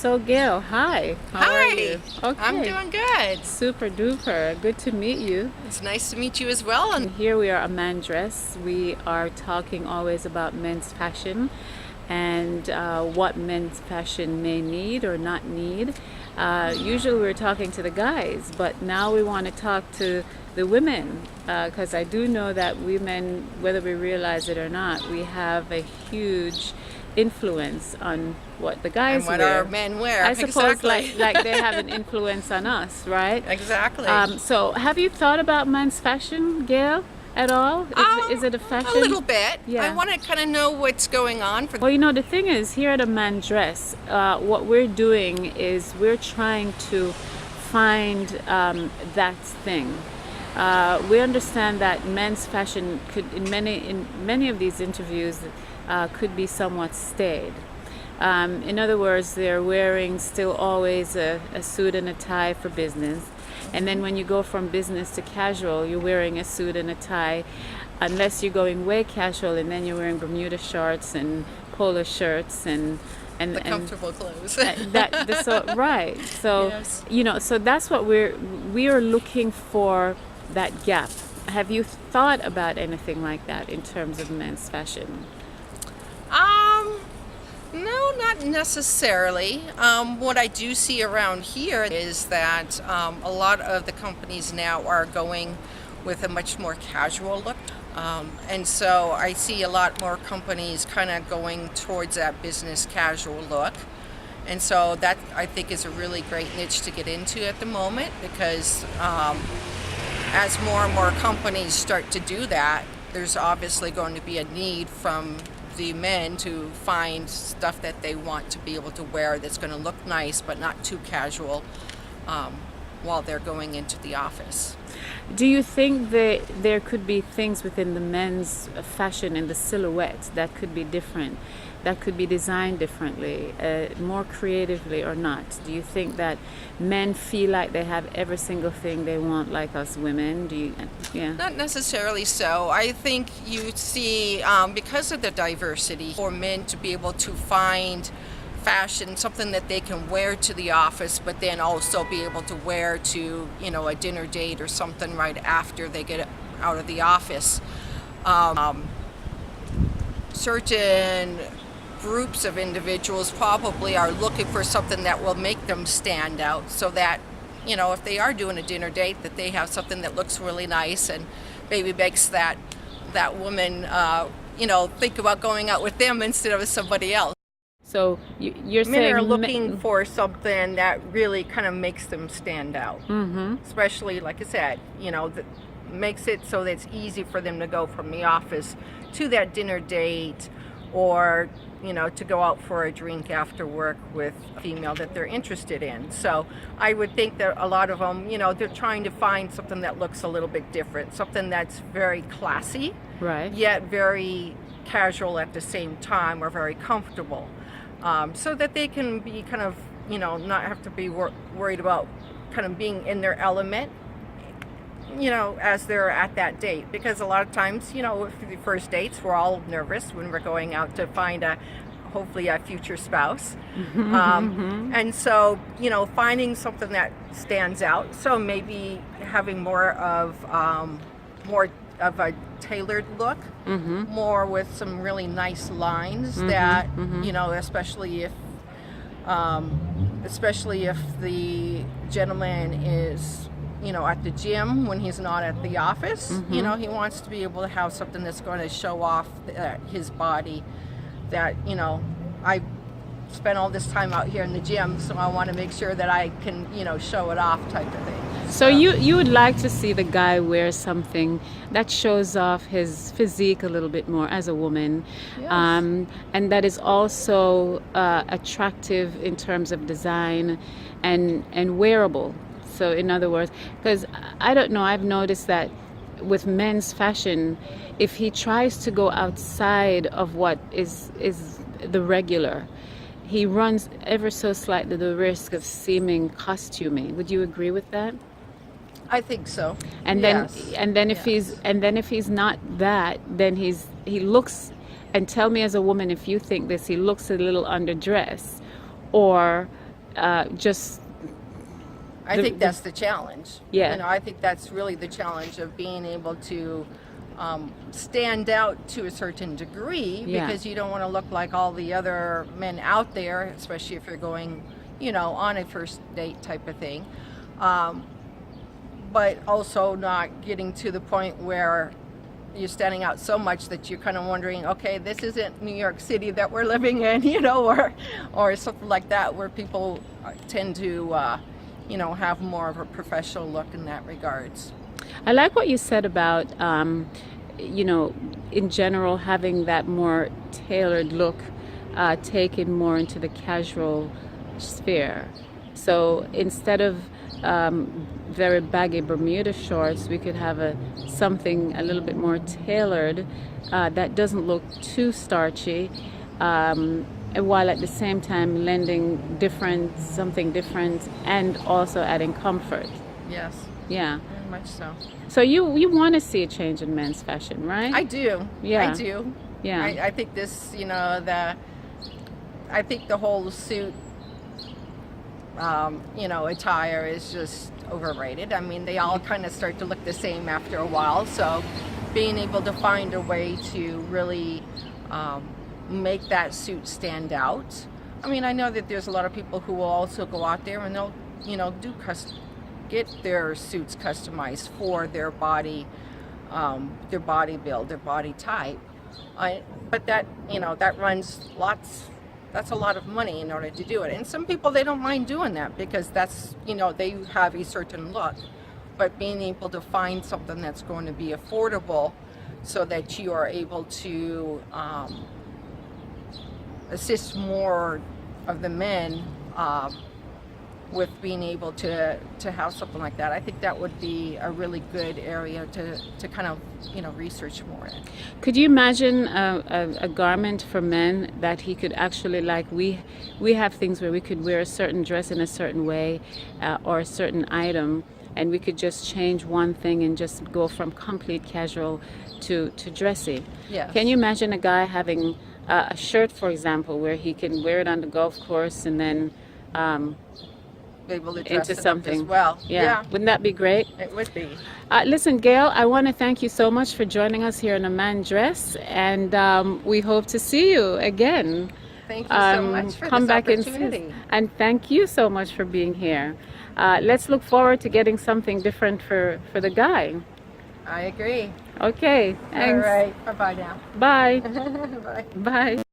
So Gail, hi. How are you? Hi, I'm Okay. doing good. Super duper. Good to meet you. It's nice to meet you as well. And here we are, a man dress. We are talking always about men's fashion and what men's fashion may need or not need. Usually we're talking to the guys, but now we want to talk to the women because I do know that women, whether we realize it or not, we have a huge influence on what the guys And what wear. our men wear. I suppose Exactly. like they have an influence on us, right? Exactly. So have you thought about men's fashion, Gail, at all? Is it a fashion? A little bit. Yeah. I want to kind of know what's going on. Well, the thing is, here at a man dress, what we're doing is we're trying to find that thing. We understand that men's fashion could, in many of these interviews, could be somewhat staid. In other words, they're wearing still always a suit and a tie for business. And then when you go from business to casual, you're wearing a suit and a tie, unless you're going way casual, and then you're wearing Bermuda shorts and polo shirts and The comfortable clothes. right. So Yes. so that's what we are looking for, that gap. Have you thought about anything like that in terms of men's fashion? No, not necessarily. What I do see around here is that a lot of the companies now are going with a much more casual look. And so I see a lot more companies kind of going towards that business casual look. And so that, I think, is a really great niche to get into at the moment because as more and more companies start to do that, there's obviously going to be a need from the men to find stuff that they want to be able to wear that's going to look nice but not too casual while they're going into the office. Do you think that there could be things within the men's fashion and the silhouette that could be different, that could be designed differently, more creatively or not? Do you think that men feel like they have every single thing they want like us women? Yeah. Not necessarily so. I think you see, because of the diversity, for men to be able to find fashion, something that they can wear to the office, but then also be able to wear to, a dinner date or something right after they get out of the office. Certain groups of individuals probably are looking for something that will make them stand out so that, if they are doing a dinner date, that they have something that looks really nice and maybe makes that woman, think about going out with them instead of somebody else. So you're Men saying are looking for something that really kind of makes them stand out. Mm-hmm. Especially, like I said, that makes it so that it's easy for them to go from the office to that dinner date or, to go out for a drink after work with a female that they're interested in. So I would think that a lot of them, they're trying to find something that looks a little bit different, something that's very classy, right, yet very casual at the same time or very comfortable. So that they can be kind of, not have to be worried about kind of being in their element, as they're at that date. Because a lot of times, for the first dates, we're all nervous when we're going out to find hopefully a future spouse. And so, finding something that stands out. So maybe having more of a tailored look, more with some really nice lines that, especially if the gentleman is, at the gym when he's not at the office, he wants to be able to have something that's going to show off his body that, I spent all this time out here in the gym, so I want to make sure that I can, show it off type of thing. So you would like to see the guy wear something that shows off his physique a little bit more as a woman, Yes. and that is also attractive in terms of design and wearable. So in other words, because I don't know, I've noticed that with men's fashion, if he tries to go outside of what is the regular, he runs ever so slightly the risk of seeming costumey. Would you agree with that? I think so. And Yes. then if he's not that, then he looks, and tell me as a woman if you think this, he looks a little underdressed, or just I think that's the challenge. Yeah. You know, I think that's really the challenge of being able to stand out to a certain degree, Yeah. because you don't want to look like all the other men out there, especially if you're going, you know, on a first date type of thing. But also not getting to the point where you're standing out so much that you're kind of wondering, okay, this isn't New York City that we're living in, you know, or something like that, where people tend to, you know, have more of a professional look in that regards. I like what you said about, you know, in general, having that more tailored look taken more into the casual sphere. So instead of very baggy Bermuda shorts, we could have something a little bit more tailored that doesn't look too starchy, while at the same time lending something different, and also adding comfort. Yes. Yeah. Very much so. So you want to see a change in men's fashion, right? I do. Yeah. I do. Yeah. I think this, you know, I think the whole suit, you know, attire is just overrated. I mean, they all kind of start to look the same after a while. So being able to find a way to really make that suit stand out. I mean, I know that there's a lot of people who will also go out there and they'll, you know, get their suits customized for their body build, their body type. But that, you know, that runs that's a lot of money in order to do it. And some people, they don't mind doing that because that's, you know, they have a certain look. But being able to find something that's going to be affordable so that you are able to assist more of the men with being able to have something like that. I think that would be a really good area to kind of, you know, research more in. Could you imagine a garment for men that he could actually, like we have things where we could wear a certain dress in a certain way or a certain item, and we could just change one thing and just go from complete casual to dressy. Yes. Can you imagine a guy having a shirt, for example, where he can wear it on the golf course and then Be able to dress into it up something as well. Yeah. Wouldn't that be great? It would be. Listen, Gail, I want to thank you so much for joining us here in A Man Dress, and we hope to see you again. Thank you so much for Come this back opportunity. and thank you so much for being here. Let's look forward to getting something different for the guy. I agree. Okay, thanks. All right. Bye-bye now. Bye. Bye. Bye.